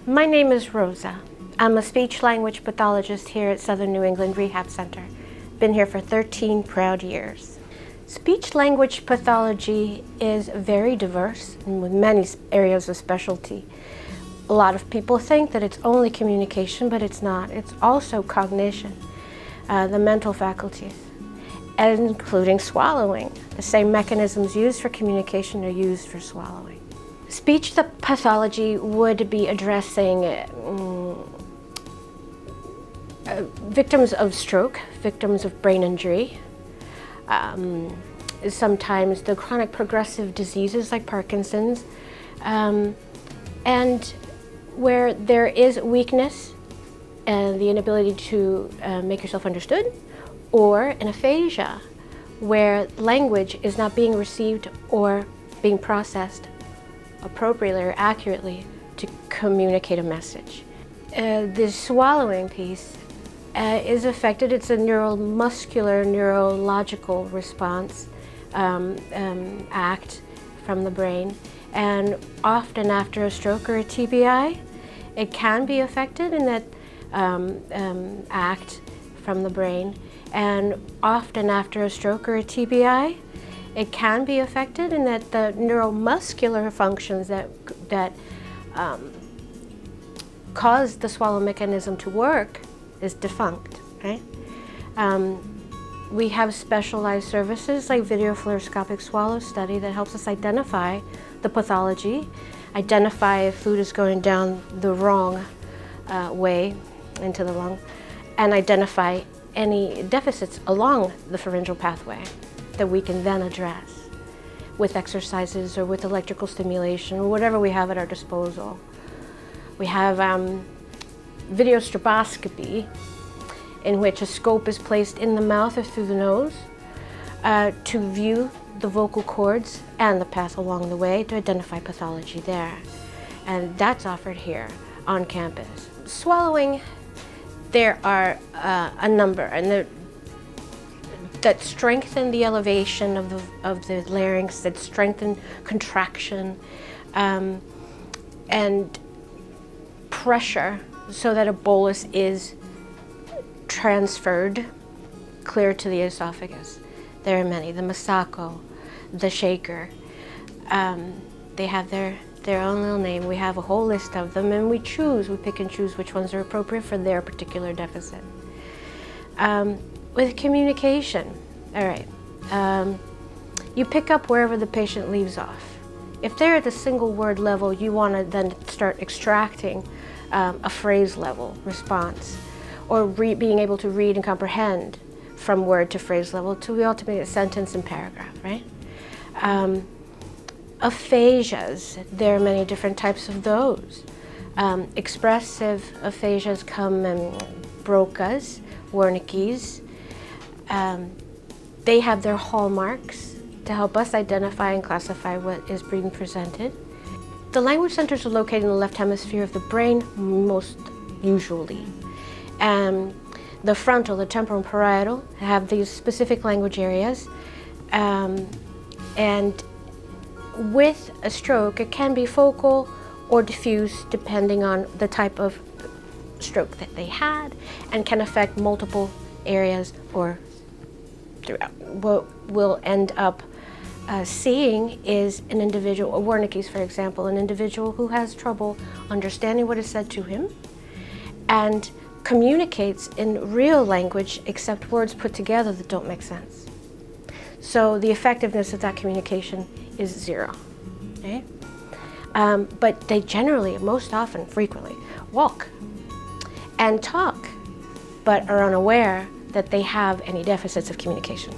My name is Rosa. I'm a speech-language pathologist here at Southern New England Rehab Center. Been here for 13 proud years. Speech-language pathology is very diverse and with many areas of specialty. A lot of people think that it's only communication, but it's not. It's also cognition, the mental faculties, including swallowing. The same mechanisms used for communication are used for swallowing. Speech pathology would be addressing victims of stroke, victims of brain injury, sometimes the chronic progressive diseases like Parkinson's, and where there is weakness and the inability to make yourself understood, or an aphasia where language is not being received or being processed appropriately or accurately to communicate a message. The swallowing piece is affected. It's a neuromuscular, neurological response act from the brain, and often after a stroke or a TBI, it can be affected in that act from the brain, and often after a stroke or a TBI, it can be affected in that the neuromuscular functions that cause the swallow mechanism to work is defunct, right? We have specialized services like video fluoroscopic swallow study that helps us identify the pathology, identify if food is going down the wrong way into the lung, and identify any deficits along the pharyngeal pathway that we can then address with exercises or with electrical stimulation or whatever we have at our disposal. We have video stroboscopy, in which a scope is placed in the mouth or through the nose to view the vocal cords and the path along the way to identify pathology there. And that's offered here on campus. Swallowing, there are a number, and that strengthen the elevation of the larynx, that strengthen contraction and pressure so that a bolus is transferred clear to the esophagus. There are many, the Masako, the shaker. They have their own little name. We have a whole list of them, and we pick and choose which ones are appropriate for their particular deficit. With communication, all right, you pick up wherever the patient leaves off. If they're at the single word level, you want to then start extracting a phrase level response, or being able to read and comprehend from word to phrase level to the ultimate sentence and paragraph, right? Aphasias, there are many different types of those. Expressive aphasias come in Broca's, Wernicke's. They have their hallmarks to help us identify and classify what is being presented. The language centers are located in the left hemisphere of the brain, most usually. The frontal, the temporal, and parietal have these specific language areas. And with a stroke, it can be focal or diffuse depending on the type of stroke that they had, and can affect multiple areas or throughout. What we'll end up seeing is an individual, Wernicke's for example, an individual who has trouble understanding what is said to him and communicates in real language except words put together that don't make sense. So the effectiveness of that communication is zero. Okay? But they generally, most often, frequently, walk and talk, but are unaware that they have any deficits of communication.